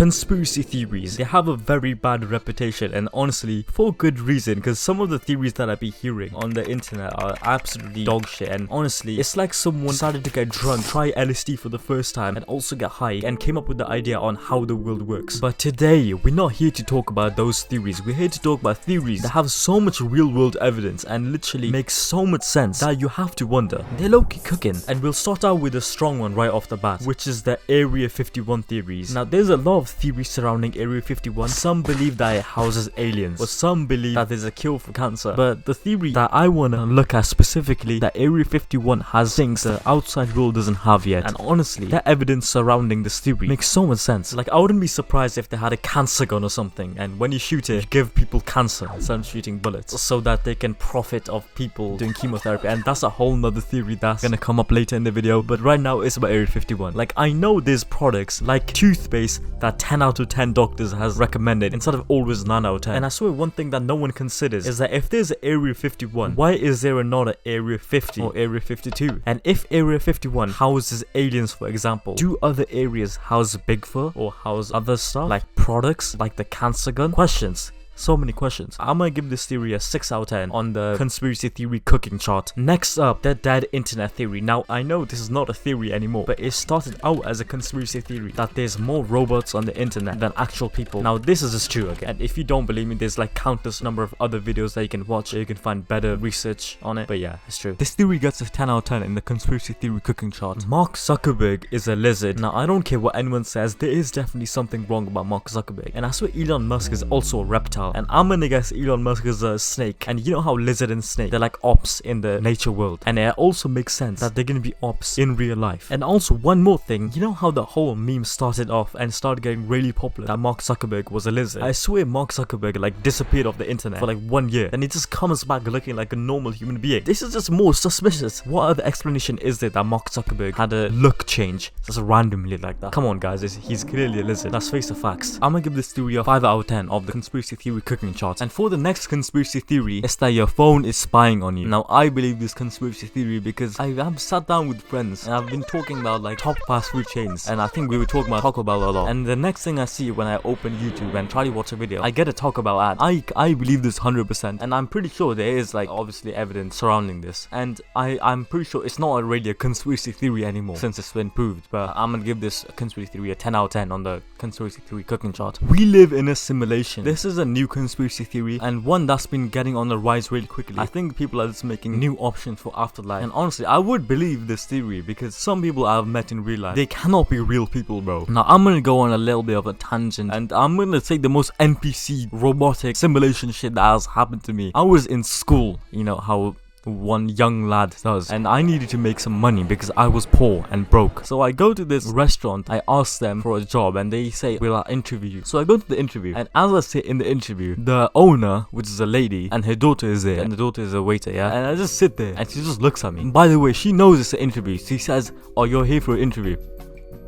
conspiracy theories, they have a very bad reputation, and honestly, for good reason, because some of the theories that I be hearing on the internet are absolutely dog shit, and honestly, it's like someone decided to get drunk, try LSD for the first time, and also get high, and came up with the idea on how the world works. But today, we're not here to talk about those theories. We're here to talk about theories that have so much real world evidence and literally make so much sense that you have to wonder, they're low-key cooking. And we'll start out with a strong one right off the bat, which is the Area 51 theories. Now, there's a lot of theories surrounding Area 51. Some believe that it houses aliens, or some believe that there's a cure for cancer. But the theory that I want to look at specifically, that Area 51 has things the outside world doesn't have yet. And honestly, the evidence surrounding this theory makes so much sense. Like, I wouldn't be surprised if they had a cancer gun or something, and when you shoot it, you give people cancer instead of shooting bullets, so that they can profit of people doing chemotherapy. And that's a whole nother theory that's gonna come up later in the video, but right now it's about Area 51. Like, I know there's products like toothpaste that 10 out of 10 doctors has recommended instead of always 9 out of 10. And I swear one thing that no one considers is that if there's an Area 51, why is there another Area 50 or Area 52? And if Area 51 houses aliens, for example, do other areas house Bigfoot or house other stuff like products like the cancer gun? Questions. So many questions. I'm gonna give this theory a 6 out of 10 on the conspiracy theory cooking chart. Next up, the dead internet theory. Now, I know this is not a theory anymore, but it started out as a conspiracy theory that there's more robots on the internet than actual people. Now, this is just true, okay? And if you don't believe me, there's like countless number of other videos that you can watch, or you can find better research on it. But yeah, it's true. This theory gets a 10 out of 10 in the conspiracy theory cooking chart. Mark Zuckerberg is a lizard. Now, I don't care what anyone says, there is definitely something wrong about Mark Zuckerberg. And I swear Elon Musk is also a reptile. And I'm gonna guess Elon Musk is a snake. And you know how lizard and snake, they're like ops in the nature world. And it also makes sense that they're gonna be ops in real life. And also, one more thing, you know how the whole meme started off and started getting really popular, that Mark Zuckerberg was a lizard? I swear Mark Zuckerberg like disappeared off the internet for like 1 year, and he just comes back looking like a normal human being. This is just more suspicious. What other explanation is there that Mark Zuckerberg had a look change just randomly like that? Come on guys, he's clearly a lizard. Let's face the facts. I'm gonna give this theory a 5 out of 10 of the conspiracy theory cooking chart. And for the next conspiracy theory, it's that your phone is spying on you. Now, I believe this conspiracy theory because I have sat down with friends and I've been talking about like top fast food chains, and I think we were talking about Taco Bell a lot. And the next thing I see when I open YouTube and try to watch a video, I get a Taco Bell ad. I believe this 100%, and I'm pretty sure there is like obviously evidence surrounding this, and I'm pretty sure it's not really a conspiracy theory anymore since it's been proved. But I'm gonna give this conspiracy theory a 10 out of 10 on the conspiracy theory cooking chart. We live in a simulation. This is a new conspiracy theory, and one that's been getting on the rise really quickly. I think people are just making new options for afterlife, and honestly, I would believe this theory because some people I've met in real life, they cannot be real people, bro. Now, I'm gonna go on a little bit of a tangent, and I'm gonna take the most NPC robotic simulation shit that has happened to me. I was in school, you know how one young lad does, and I needed to make some money because I was poor and broke. So I go to this restaurant, I ask them for a job, and they say, will I interview you? So I go to the interview, and as I sit in the interview, the owner, which is a lady, and her daughter is there, and the daughter is a waiter, yeah? And I just sit there, and she just looks at me. And by the way, she knows it's an interview. She says, oh, you're here for an interview?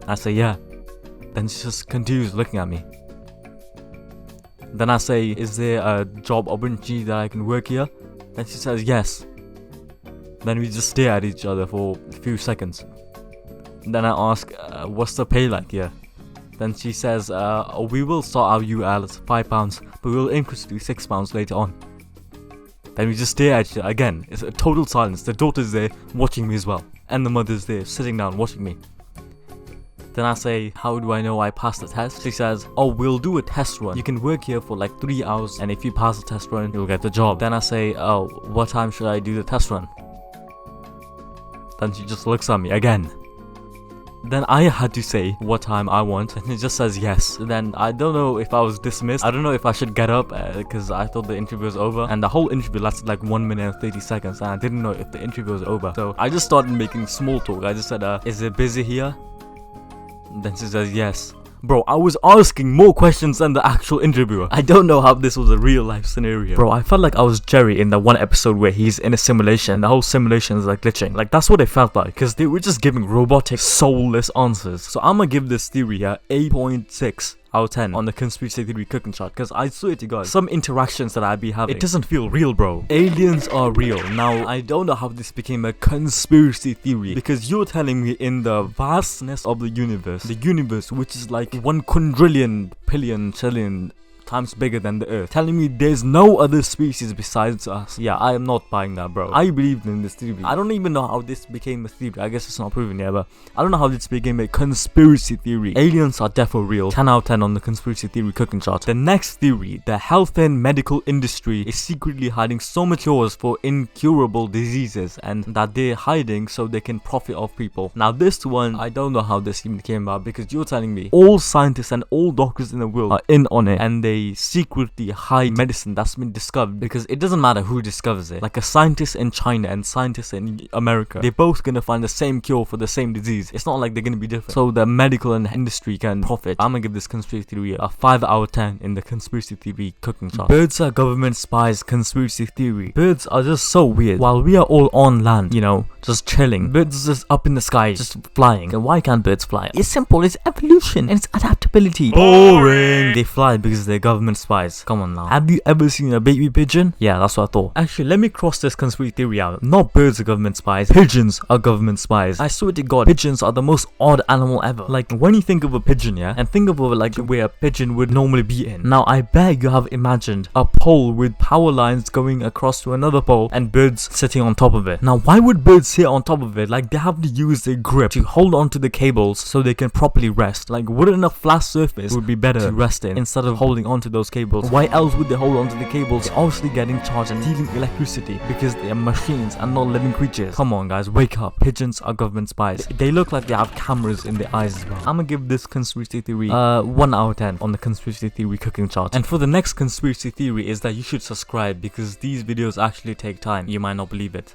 I say, yeah. Then she just continues looking at me. Then I say, is there a job opportunity that I can work here? And she says, yes. Then we just stare at each other for a few seconds. Then I ask, what's the pay like here? Then she says, we will start out you at £5, but we'll increase to £6 later on. Then we just stare at each other again. It's a total silence. The daughter's there watching me as well, and the mother's there sitting down watching me. Then I say, how do I know I passed the test? She says, oh, we'll do a test run. You can work here for like 3 hours, and if you pass the test run, you'll get the job. Then I say, oh, what time should I do the test run? Then she just looks at me again. Then I had to say what time I want, and it just says yes. Then I don't know if I was dismissed. I don't know if I should get up because I thought the interview was over, and the whole interview lasted like 1 minute and 30 seconds, and I didn't know if the interview was over. So I just started making small talk. I just said, is it busy here? And then she says yes. Bro, I was asking more questions than the actual interviewer. I don't know how this was a real life scenario. Bro, I felt like I was Jerry in the one episode where he's in a simulation and the whole simulation is like glitching. Like, that's what it felt like, because they were just giving robotic, soulless answers. So I'm gonna give this theory a 8.6 out of 10 on the conspiracy theory cooking chart, because I swear to God, some interactions that I be having, it doesn't feel real, bro. Aliens are real. Now, I don't know how this became a conspiracy theory, because you're telling me in the vastness of the universe which is like 1 quadrillion, billion, trillion times bigger than the earth, telling me there's no other species besides us. Yeah, I am not buying that, bro. I believed in this theory. I don't even know how this became a theory. I guess it's not proven yet, but I don't know how this became a conspiracy theory. Aliens are definitely real. 10 out of 10 on the conspiracy theory cooking chart. The next theory, the health and medical industry is secretly hiding so much cures for incurable diseases, and that they're hiding so they can profit off people. Now this one, I don't know how this even came about, because you're telling me all scientists and all doctors in the world are in on it, and they secretly hide medicine that's been discovered, because it doesn't matter who discovers it. Like a scientist in China and scientists in America, they're both gonna find the same cure for the same disease. It's not like they're gonna be different, so the medical and industry can profit. I'm gonna give this conspiracy theory a 5 out of 10 in the conspiracy theory cooking chart. Birds are government spies conspiracy theory. Birds are just so weird. While we are all on land, you know, just chilling, birds just up in the sky, just flying. And why can't birds fly? It's simple. It's evolution and it's adaptability. Boring. They fly because they're government spies. Come on now. Have you ever seen a baby pigeon? Yeah, that's what I thought. Actually, let me cross this conspiracy theory out. Not birds are government spies. Pigeons are government spies. I swear to God, pigeons are the most odd animal ever. Like, when you think of a pigeon, yeah, and think of like where a pigeon would normally be in. Now, I bet you have imagined a pole with power lines going across to another pole and birds sitting on top of it. Now, why would birds sit on top of it? Like, they have to use their grip to hold on to the cables so they can properly rest. Like, wouldn't a flat surface would be better to rest in instead of holding onto those cables? Why else would they hold onto the cables? They're obviously getting charged and dealing electricity because they are machines and not living creatures. Come on, guys, wake up. Pigeons are government spies. They look like they have cameras in their eyes as well. I'm gonna give this conspiracy theory 1 out of 10 on the conspiracy theory cooking chart. And for the next conspiracy theory is that you should subscribe, because these videos actually take time. You might not believe it.